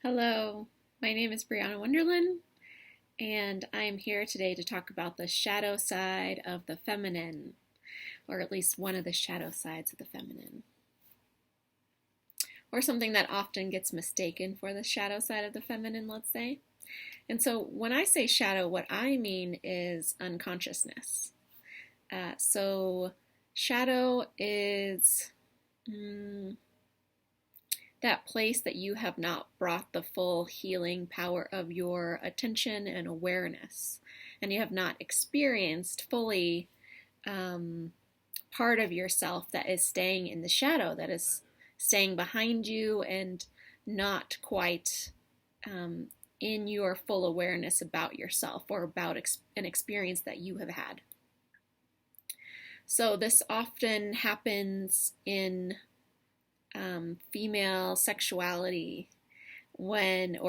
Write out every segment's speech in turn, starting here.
Hello, my name is Brianna Wonderland, and I am here today to talk about the shadow side of the feminine, or at least one of the shadow sides of the feminine, or something that often gets mistaken for the shadow side of the feminine, let's say. And so when I say shadow, what I mean is unconsciousness. So shadow is that place that you have not brought the full healing power of your attention and awareness, and you have not experienced fully part of yourself that is staying in the shadow, that is staying behind you and not quite in your full awareness about yourself or about an experience that you have had. So this often happens in female sexuality when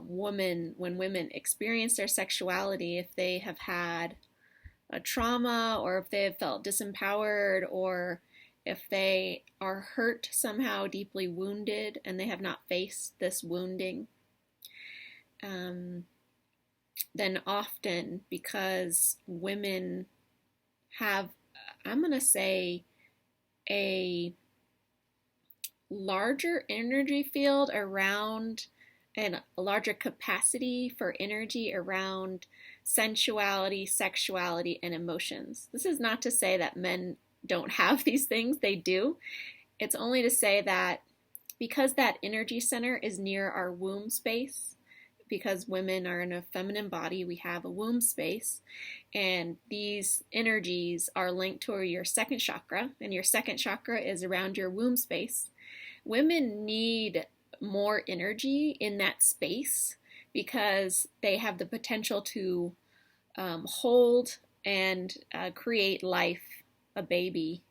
women experience their sexuality, if they have had a trauma or if they have felt disempowered or if they are hurt somehow, deeply wounded, and they have not faced this wounding, then often, because women have, I'm going to say, a larger energy field around and a larger capacity for energy around sensuality, sexuality, and emotions. This is not to say that men don't have these things, they do. It's only to say that because that energy center is near our womb space, because women are in a feminine body, we have a womb space, and these energies are linked to your second chakra, and your second chakra is around your womb space. Women need more energy in that space because they have the potential to hold and create life, a baby,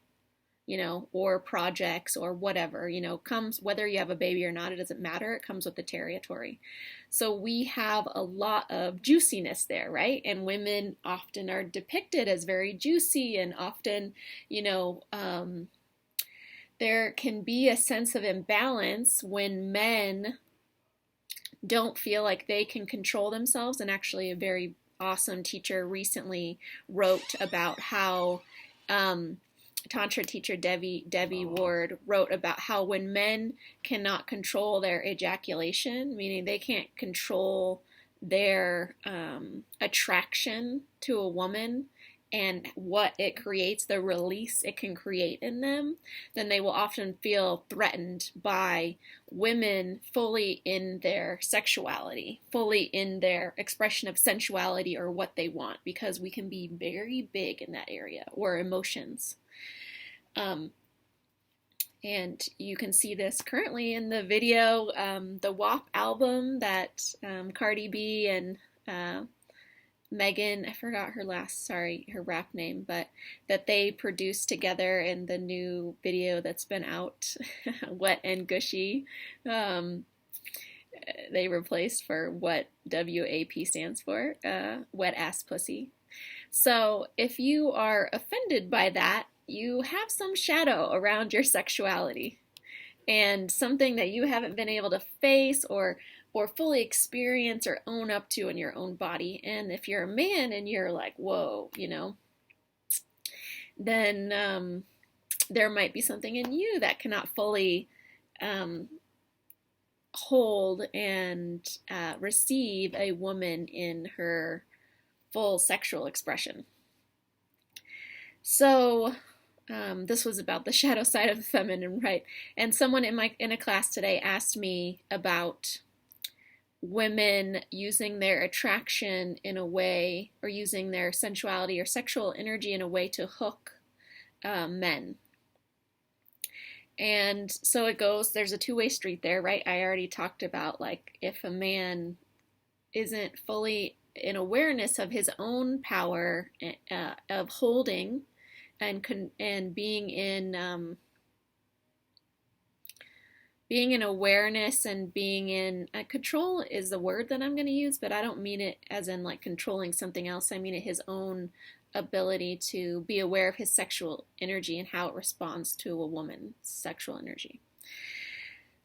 or projects or whatever, comes, whether you have a baby or not, it doesn't matter. It comes with the territory. So we have a lot of juiciness there, right? And women often are depicted as very juicy and often, there can be a sense of imbalance when men don't feel like they can control themselves. And actually, a very awesome teacher recently wrote about how Tantra teacher Debbie Ward wrote about how when men cannot control their ejaculation, meaning they can't control their attraction to a woman and what it creates, the release it can create in them, then they will often feel threatened by women fully in their sexuality, fully in their expression of sensuality or what they want, because we can be very big in that area, or emotions. And you can see this currently in the video, the WAP album that Cardi B and Megan, I forgot her rap name, but that they produced together in the new video that's been out, Wet and Gushy. They replaced for what WAP stands for, Wet Ass Pussy. So if you are offended by that, you have some shadow around your sexuality and something that you haven't been able to face or fully experience or own up to in your own body. And if you're a man and you're like, whoa, then there might be something in you that cannot fully hold and receive a woman in her full sexual expression. So this was about the shadow side of the feminine, right? And someone in a class today asked me about women using their attraction in a way, or using their sensuality or sexual energy in a way to hook men. And so it goes, there's a two-way street there, right? I already talked about, like, if a man isn't fully in awareness of his own power of holding and being in awareness and being in control is the word that I'm going to use, but I don't mean it as in like controlling something else. I mean it his own ability to be aware of his sexual energy and how it responds to a woman's sexual energy.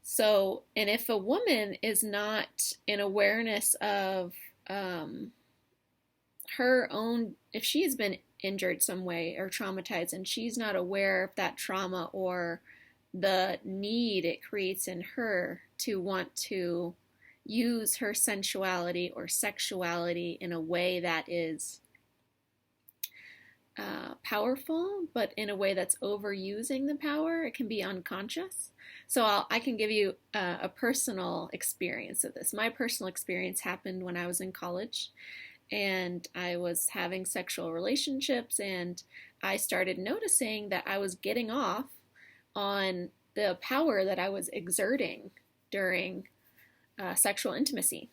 So, and if a woman is not in awareness of um, her own, if she has been injured some way or traumatized, and she's not aware of that trauma or the need it creates in her to want to use her sensuality or sexuality in a way that is powerful, but in a way that's overusing the power, it can be unconscious. So I can give you a personal experience of this. My personal experience happened when I was in college, and I was having sexual relationships, and I started noticing that I was getting off on the power that I was exerting during sexual intimacy.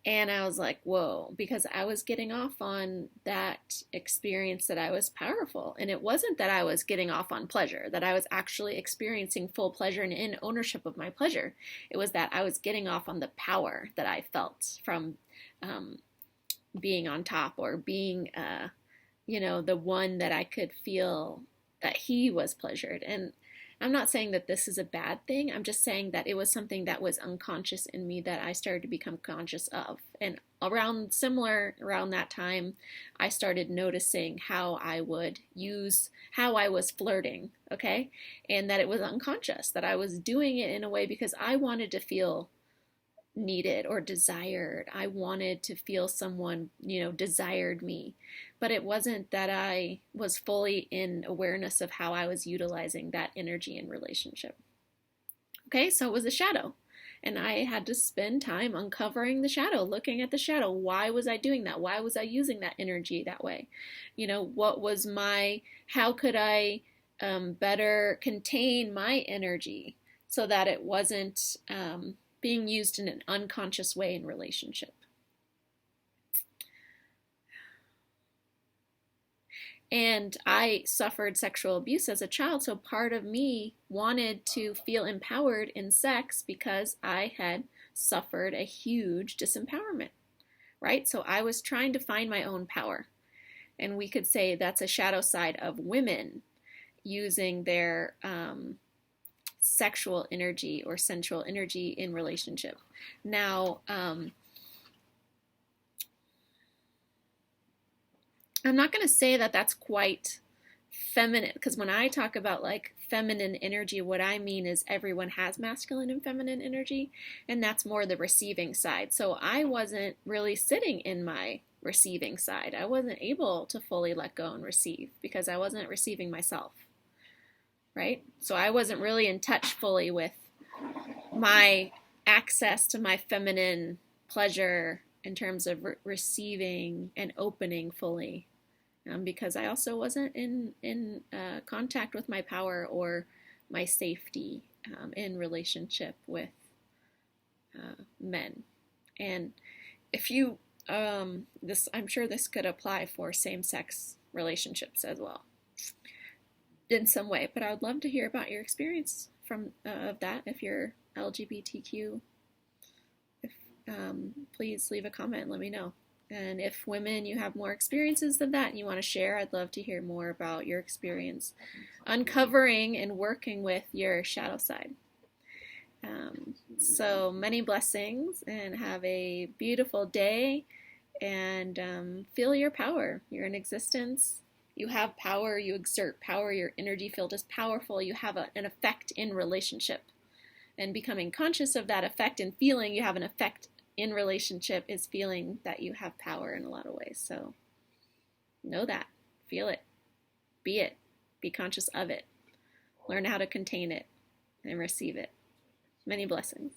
And I was like, whoa, because I was getting off on that experience that I was powerful. And it wasn't that I was getting off on pleasure, that I was actually experiencing full pleasure and in ownership of my pleasure. It was that I was getting off on the power that I felt from um, being on top, or being, the one that I could feel that he was pleasured. And I'm not saying that this is a bad thing. I'm just saying that it was something that was unconscious in me that I started to become conscious of. And around that time, I started noticing how I was flirting, okay? And that it was unconscious, that I was doing it in a way because I wanted to feel needed or desired. I wanted to feel someone, desired me. But it wasn't that I was fully in awareness of how I was utilizing that energy in relationship. Okay, so it was a shadow. And I had to spend time uncovering the shadow, looking at the shadow. Why was I doing that? Why was I using that energy that way? How could I better contain my energy so that it wasn't being used in an unconscious way in relationship. And I suffered sexual abuse as a child, so part of me wanted to feel empowered in sex because I had suffered a huge disempowerment, right? So I was trying to find my own power. And we could say that's a shadow side of women using their sexual energy or sensual energy in relationship. Now, I'm not going to say that that's quite feminine, because when I talk about like feminine energy, what I mean is everyone has masculine and feminine energy, and that's more the receiving side. So I wasn't really sitting in my receiving side. I wasn't able to fully let go and receive because I wasn't receiving myself. Right? So I wasn't really in touch fully with my access to my feminine pleasure in terms of receiving and opening fully, because I also wasn't in contact with my power or my safety in relationship with men. And if you I'm sure this could apply for same-sex relationships as well in some way, but I would love to hear about your experience from of that. If you're LGBTQ, please leave a comment and let me know. And if women, you have more experiences of that and you want to share, I'd love to hear more about your experience uncovering and working with your shadow side. So many blessings, and have a beautiful day, and feel your power. You're in existence. You have power, you exert power, your energy field is powerful, you have an effect in relationship. And becoming conscious of that effect and feeling you have an effect in relationship is feeling that you have power in a lot of ways. So know that, feel it, be conscious of it, learn how to contain it and receive it. Many blessings.